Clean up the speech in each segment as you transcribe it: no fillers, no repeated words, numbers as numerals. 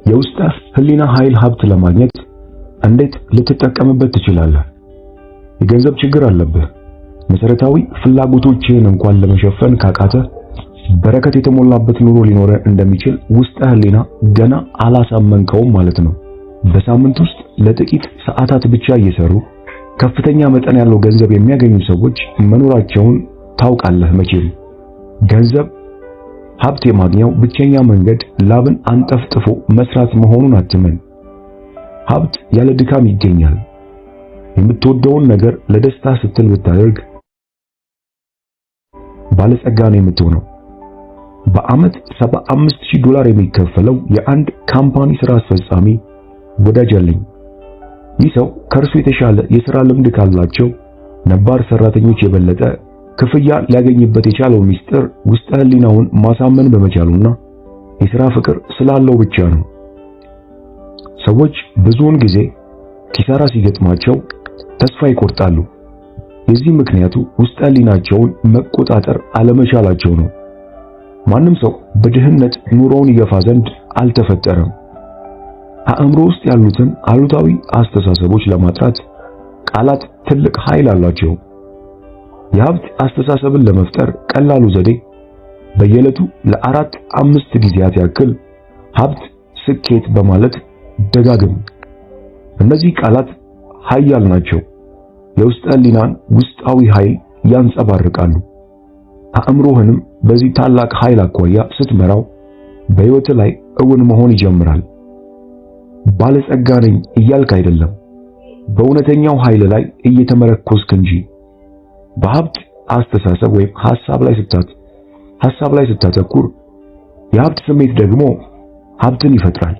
የውስጥ ህሊና ኃይል ሀብት ለማግኘት እንዴት ልትጠቀምበት ትችላለህ? የገንዘብ ችግር አለብህ። መሰረታዊ ፍላጎቶችህን እንኳን ለመሸፈን ካቃተ በረከት የተሞላበት ኑሮ ሊኖር እንደሚችል ውስጥ ህሊና ገና አላሳመንከውም ማለት ነው። በሳምንት ውስጥ ለጥቂት ሰዓታት ብቻ እየሰሩ ከፍተኛ መጠን ያለው ገንዘብ የሚያገኙ ሰዎች መኖራቸውን ታውቃለህ መቼም። ገንዘብ ሀብት የማግኘው ብቸኛ መንገድ ላብን አንጠፍጥፎ መስራት መሆኑን አትመን። ሀብት ያለ ድካም ይገኛል። የምትወደውን ነገር ለደስታ ስትል ብታደርግ ባለጸጋ ነው የምትሆነው። በአመት $75,000 የሚከፈለው የአንድ ካምፓኒ ስራ አስፈጻሚ ወዳጅ አለኝ። ይህ ሰው ከእርሱ የተሻለ የሥራ ልምድ ካላቸው ነባር ሰራተኞች የበለጠ ክፍያ ሊያገኝበት የቻለው ሚስጥር ውስጥ ህሊናውን ማሳመን በመቻሉና የሥራ ፍቅር ስላለው ብቻ ነው። ሰዎች ብዙውን ጊዜ ኪሳራ ሲገጥማቸው ተስፋ ይቆርጣሉ። የዚህ ምክንያቱ ውስጥ ህሊናቸውን መቆጣጠር አለመቻላቸው ነው። ማንም ሰው በድህነት ኑሮውን ይገፋ ዘንድ አልተፈጠረም። አእምሮ ውስጥ ያሉትን አሉታዊ አስተሳሰቦች ለማጥራት ቃላት ትልቅ ኃይል አላቸው። የሀብት አስተሳሰብን ለመፍጠር ቀላሉ ዘዴ በየዕለቱ ለ4-5 ጊዜያት ያክል ሀብት፣ ስኬት በማለት ደጋግም። እነዚህ ቃላት ኃያል ናቸው። የውስጥ ህሊናን ውስጣዊ ኃይል ያንጸባርቃሉ። አእምሮህንም በዚህ ታላቅ ኃይል አኳያ ስትመራው በሕይወት ላይ እውን መሆን ይጀምራል። ባለጸጋ ነኝ እያልክ አይደለም፣ በእውነተኛው ኃይል ላይ እየተመረኮዝክ እንጂ። በሀብት አስተሳሰብ ወይም ሐሳብ ላይ ስታተኩር የሀብት ስሜት ደግሞ ሀብትን ይፈጥራል።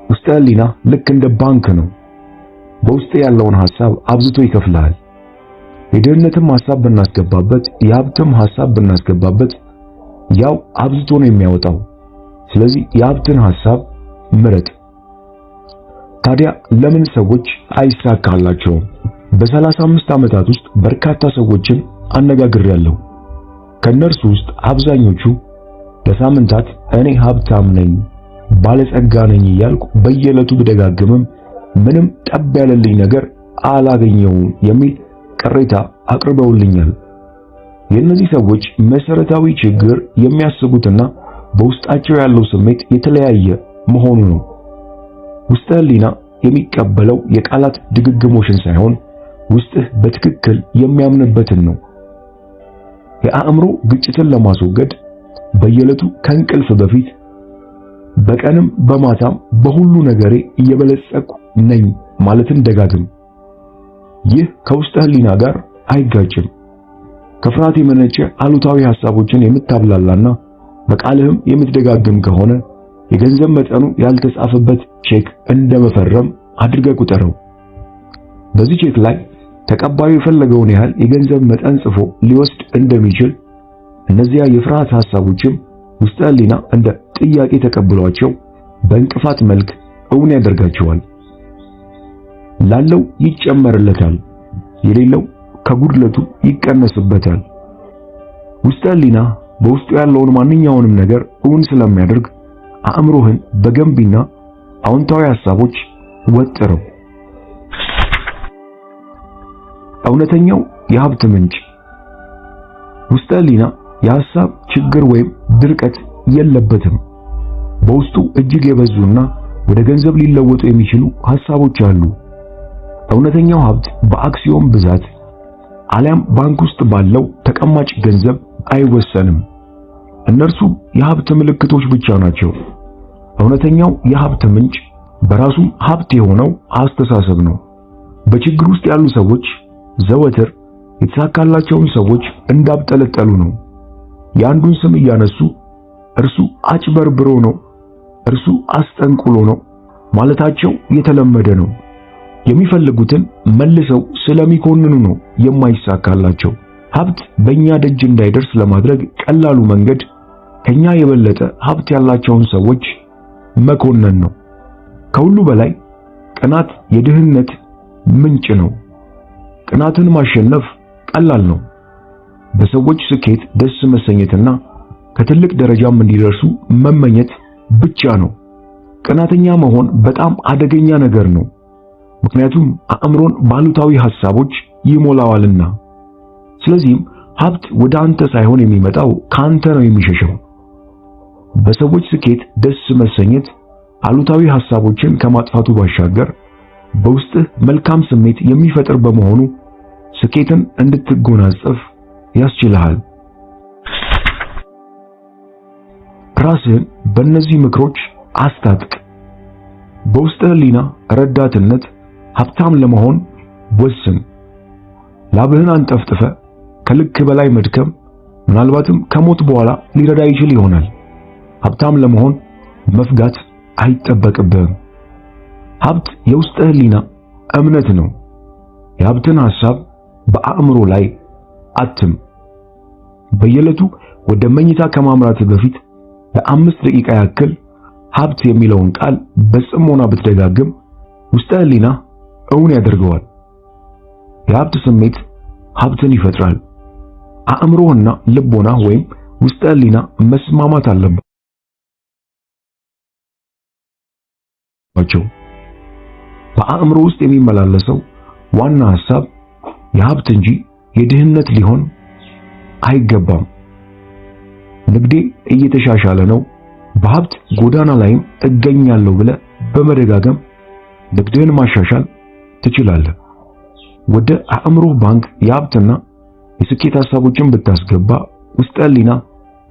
ውስጥ ህሊና ልክ እንደ ባንክ ነው። በውስጥ ያለውን ሐሳብ አብዝቶ ይከፍልሃል። የድህነትም ሐሳብ ብናስገባበት የሀብትም ሐሳብ ብናስገባበት ያው አብዝቶ ነው የሚያወጣው። ስለዚህ የሀብትን ሐሳብ ምረጥ። ታዲያ ለምን ሰዎች አይሳካላቸውም? በ35 ዓመታት ውስጥ በርካታ ሰዎችን አነጋግሬያለሁ። ከነርሱ ውስጥ አብዛኞቹ ለሳምንታት እኔ ሀብታም ነኝ፣ ባለጸጋ ነኝ እያልኩ በየዕለቱ ብደጋግምም ምንም ጠብ ያለልኝ ነገር አላገኘውም የሚል ቅሬታ አቅርበውልኛል። የእነዚህ ሰዎች መሰረታዊ ችግር የሚያስቡትና በውስጣቸው ያለው ስሜት የተለያየ መሆኑ ነው። ውስጥ ህሊና የሚቀበለው የቃላት ድግግሞሽን ሳይሆን ውስጥህ በትክክል የሚያምንበትን ነው። የአእምሮ ግጭትን ለማስወገድ በየዕለቱ ከእንቅልፍ በፊት በቀንም በማታም በሁሉ ነገሬ እየበለጸኩ ነኝ ማለትን ደጋግም። ይህ ከውስጥ ህሊና ጋር አይጋጭም። ከፍርሃት የመነጨ አሉታዊ ሐሳቦችን የምታብላላና በቃልህም የምትደጋግም ከሆነ የገንዘብ መጠኑ ያልተጻፈበት ቼክ እንደመፈረም አድርገህ ቁጠረው። በዚህ ቼክ ላይ ተቀባዩ የፈለገውን ያህል የገንዘብ መጠን ጽፎ ሊወስድ እንደሚችል እነዚያ የፍርሃት ሐሳቦችም ውስጥ ህሊና እንደ ጥያቄ ተቀብሏቸው በእንቅፋት መልክ እውን ያደርጋቸዋል። ላለው ይጨመርለታል፣ የሌለው ከጉድለቱ ይቀነስበታል። ውስጥ ህሊና በውስጡ ያለውን ማንኛውንም ነገር እውን ስለሚያደርግ አእምሮህን በገንቢና አዎንታዊ ሐሳቦች ወጥረው። እውነተኛው የሀብት ምንጭ ውስጥ ህሊና የሐሳብ ችግር ወይም ድርቀት የለበትም። በውስጡ እጅግ የበዙና ወደ ገንዘብ ሊለወጡ የሚችሉ ሐሳቦች አሉ። እውነተኛው ሀብት በአክሲዮን ብዛት አሊያም ባንክ ውስጥ ባለው ተቀማጭ ገንዘብ አይወሰንም። እነርሱ የሀብት ምልክቶች ብቻ ናቸው። እውነተኛው የሀብት ምንጭ በራሱም ሀብት የሆነው አስተሳሰብ ነው። በችግር ውስጥ ያሉ ሰዎች ዘወትር የተሳካላቸውን ሰዎች እንዳብጠለጠሉ ነው። የአንዱን ስም እያነሱ እርሱ አጭበርብሮ ነው፣ እርሱ አስጠንቁሎ ነው ማለታቸው የተለመደ ነው። የሚፈልጉትን መልሰው ስለሚኮንኑ ነው የማይሳካላቸው። ሀብት በእኛ ደጅ እንዳይደርስ ለማድረግ ቀላሉ መንገድ ከኛ የበለጠ ሀብት ያላቸውን ሰዎች መኮነን ነው። ከሁሉ በላይ ቅናት የድህነት ምንጭ ነው። ቅናትን ማሸነፍ ቀላል ነው። በሰዎች ስኬት ደስ መሰኘትና ከትልቅ ደረጃም እንዲደርሱ መመኘት ብቻ ነው። ቀናተኛ መሆን በጣም አደገኛ ነገር ነው። ምክንያቱም አእምሮን ባሉታዊ ሐሳቦች ይሞላዋልና። ስለዚህም ሀብት ወደ አንተ ሳይሆን የሚመጣው ካንተ ነው የሚሸሸው። በሰዎች ስኬት ደስ መሰኘት አሉታዊ ሐሳቦችን ከማጥፋቱ ባሻገር በውስጥህ መልካም ስሜት የሚፈጥር በመሆኑ ስኬትን እንድትጎናጸፍ ያስችልሃል። ራስህን በእነዚህ ምክሮች አስታጥቅ። በውስጥ ህሊና ረዳትነት ሀብታም ለመሆን ወስን። ላብህን አንጠፍጥፈ ከልክ በላይ መድከም ምናልባትም ከሞት በኋላ ሊረዳ ይችል ይሆናል። ሀብታም ለመሆን መፍጋት አይጠበቅብህም። ሀብት የውስጥ ህሊና እምነት ነው። የሀብትን ሐሳብ በአእምሮ ላይ አትም። በየዕለቱ ወደ መኝታ ከማምራት በፊት ለ5 ደቂቃ ያክል ሀብት የሚለውን ቃል በጽሞና ብትደጋግም ውስጥ ህሊና እውን ያደርገዋል። የሀብት ስሜት ሀብትን ይፈጥራል። አእምሮህና ልቦና ወይም ውስጥ ህሊና መስማማት አለባቸው። በአእምሮ ውስጥ የሚመላለሰው ዋና ሐሳብ የሀብት እንጂ የድህነት ሊሆን አይገባም። ንግዴ እየተሻሻለ ነው፣ በሀብት ጎዳና ላይም እገኛለሁ ብለህ በመደጋገም ንግድህን ማሻሻል ትችላለህ። ወደ አእምሮ ባንክ የሀብትና የስኬት ሐሳቦችን ብታስገባ ውስጥ ህሊና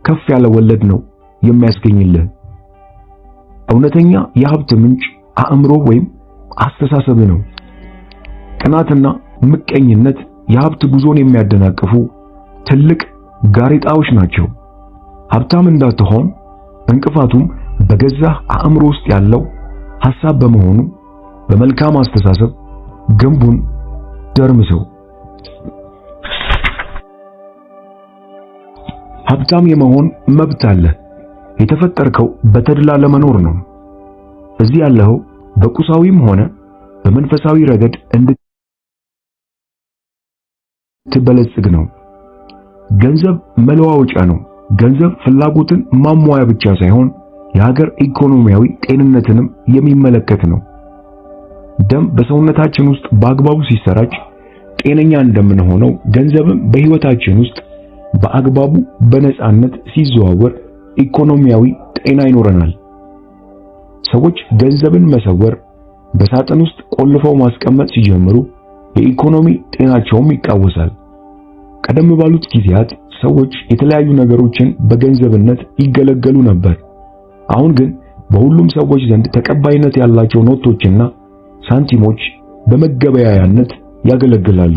ከፍ ያለ ወለድ ነው የሚያስገኝልህ። እውነተኛ የሀብት ምንጭ አእምሮ ወይም አስተሳሰብ ነው። ቅናትና ምቀኝነት የሀብት ጉዞን የሚያደናቅፉ ትልቅ ጋሬጣዎች ናቸው። ሀብታም እንዳትሆን እንቅፋቱም በገዛ አእምሮ ውስጥ ያለው ሐሳብ በመሆኑ በመልካም አስተሳሰብ ግንቡን ደርምሰው። ሀብታም የመሆን መብት አለ። የተፈጠርከው በተድላ ለመኖር ነው። እዚህ ያለኸው በቁሳዊም ሆነ በመንፈሳዊ ረገድ እንድትበለጽግ ነው። ገንዘብ መለዋወጫ ነው። ገንዘብ ፍላጎትን ማሟያ ብቻ ሳይሆን የሀገር ኢኮኖሚያዊ ጤንነትንም የሚመለከት ነው። ደም በሰውነታችን ውስጥ በአግባቡ ሲሰራጭ ጤነኛ እንደምንሆነው ገንዘብም በህይወታችን ውስጥ በአግባቡ በነጻነት ሲዘዋወር ኢኮኖሚያዊ ጤና ይኖረናል። ሰዎች ገንዘብን መሰወር፣ በሳጥን ውስጥ ቆልፈው ማስቀመጥ ሲጀምሩ የኢኮኖሚ ጤናቸውም ይቃወሳል። ቀደም ባሉት ጊዜያት ሰዎች የተለያዩ ነገሮችን በገንዘብነት ይገለገሉ ነበር። አሁን ግን በሁሉም ሰዎች ዘንድ ተቀባይነት ያላቸው ኖቶችና ሳንቲሞች በመገበያያነት ያገለግላሉ።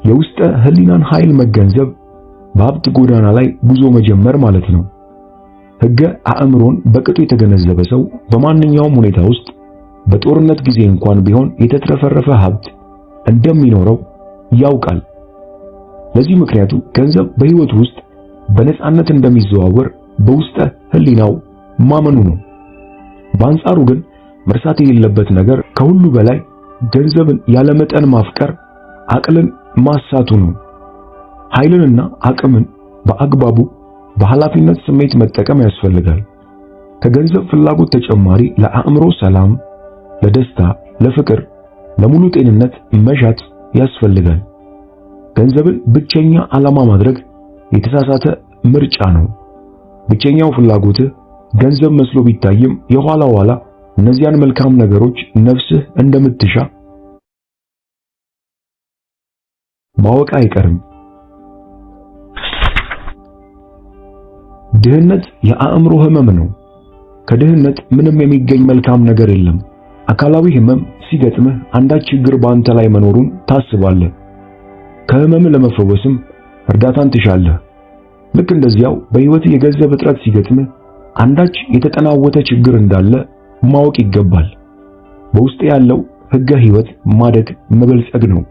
የውስጥ ህሊናን ኃይል መገንዘብ በሀብት ጎዳና ላይ ጉዞ መጀመር ማለት ነው። ሕገ አእምሮን በቅጡ የተገነዘበ ሰው በማንኛውም ሁኔታ ውስጥ በጦርነት ጊዜ እንኳን ቢሆን የተትረፈረፈ ሀብት እንደሚኖረው ያውቃል። ለዚህ ምክንያቱ ገንዘብ በህይወቱ ውስጥ በነጻነት እንደሚዘዋወር በውስጥ ህሊናው ማመኑ ነው። በአንጻሩ ግን መርሳት የሌለበት ነገር ከሁሉ በላይ ገንዘብን ያለመጠን ማፍቀር አቅልን ማሳቱ ነው። ኃይልንና አቅምን በአግባቡ በኃላፊነት ስሜት መጠቀም ያስፈልጋል። ከገንዘብ ፍላጎት ተጨማሪ ለአእምሮ ሰላም፣ ለደስታ፣ ለፍቅር፣ ለሙሉ ጤንነት መሻት ያስፈልጋል። ገንዘብን ብቸኛ ዓላማ ማድረግ የተሳሳተ ምርጫ ነው። ብቸኛው ፍላጎትህ ገንዘብ መስሎ ቢታይም የኋላ ኋላ እነዚያን መልካም ነገሮች ነፍስህ እንደምትሻ ማወቅ አይቀርም። ድህነት የአእምሮ ህመም ነው። ከድህነት ምንም የሚገኝ መልካም ነገር የለም። አካላዊ ህመም ሲገጥምህ አንዳች ችግር በአንተ ላይ መኖሩን ታስባለህ። ከህመም ለመፈወስም እርዳታን ትሻለህ። ልክ እንደዚያው በህይወት የገንዘብ እጥረት ሲገጥምህ አንዳች የተጠናወተ ችግር እንዳለ ማወቅ ይገባል። በውስጥ ያለው ህገ ህይወት ማደግ መበልጸግ ነው።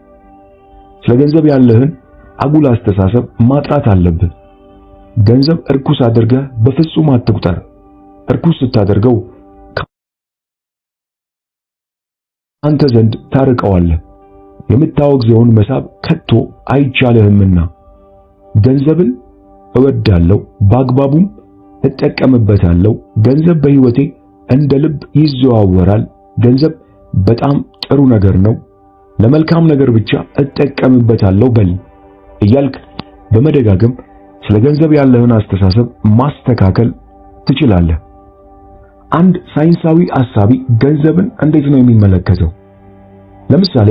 ስለ ገንዘብ ያለህን አጉል አስተሳሰብ ማጥራት አለብህ። ገንዘብ እርኩስ አድርገህ በፍጹም አትቁጠር። እርኩስ ስታደርገው አንተ ዘንድ ታርቀዋለህ። የምታወግዘውን መሳብ ከቶ አይቻልህምና። ገንዘብን እወዳለሁ፣ በአግባቡም እጠቀምበታለሁ። ገንዘብ በህይወቴ እንደ ልብ ይዘዋወራል። ገንዘብ በጣም ጥሩ ነገር ነው፣ ለመልካም ነገር ብቻ እጠቀምበታለሁ በል እያልክ በመደጋገም ስለ ገንዘብ ያለህን አስተሳሰብ ማስተካከል ትችላለህ። አንድ ሳይንሳዊ አሳቢ ገንዘብን እንዴት ነው የሚመለከተው? ለምሳሌ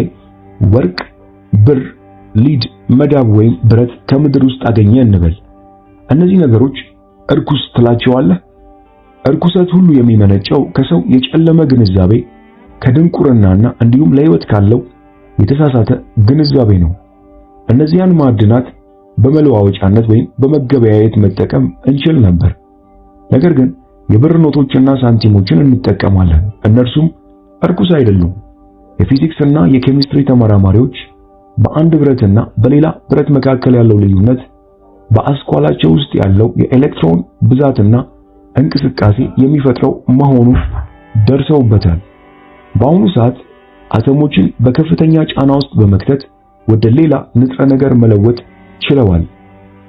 ወርቅ፣ ብር፣ ሊድ፣ መዳብ ወይም ብረት ከምድር ውስጥ አገኘ እንበል። እነዚህ ነገሮች እርኩስ ትላቸዋለህ? እርኩሰት ሁሉ የሚመነጨው ከሰው የጨለመ ግንዛቤ፣ ከድንቁርናና እንዲሁም ለሕይወት ካለው የተሳሳተ ግንዛቤ ነው። እነዚያን ማዕድናት በመለዋወጫነት ወይም በመገበያየት መጠቀም እንችል ነበር። ነገር ግን የብር ኖቶችና ሳንቲሞችን እንጠቀማለን። እነርሱም እርኩስ አይደሉም። የፊዚክስ እና የኬሚስትሪ ተመራማሪዎች በአንድ ብረትና በሌላ ብረት መካከል ያለው ልዩነት በአስኳላቸው ውስጥ ያለው የኤሌክትሮን ብዛትና እንቅስቃሴ የሚፈጥረው መሆኑን ደርሰውበታል። በአሁኑ ሰዓት አተሞችን በከፍተኛ ጫና ውስጥ በመክተት ወደ ሌላ ንጥረ ነገር መለወጥ ችለዋል።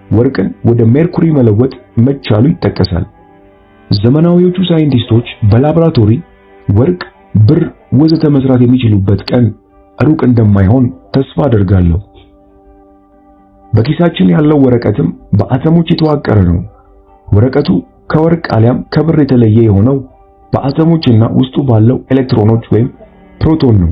ወርቅን ወደ ሜርኩሪ መለወጥ መቻሉ ይጠቀሳል። ዘመናዊዎቹ ሳይንቲስቶች በላቦራቶሪ ወርቅ፣ ብር ወዘተ መስራት የሚችሉበት ቀን ሩቅ እንደማይሆን ተስፋ አደርጋለሁ። በኪሳችን ያለው ወረቀትም በአተሞች የተዋቀረ ነው። ወረቀቱ ከወርቅ አሊያም ከብር የተለየ የሆነው በአተሞችና ውስጡ ባለው ኤሌክትሮኖች ወይም ፕሮቶን ነው።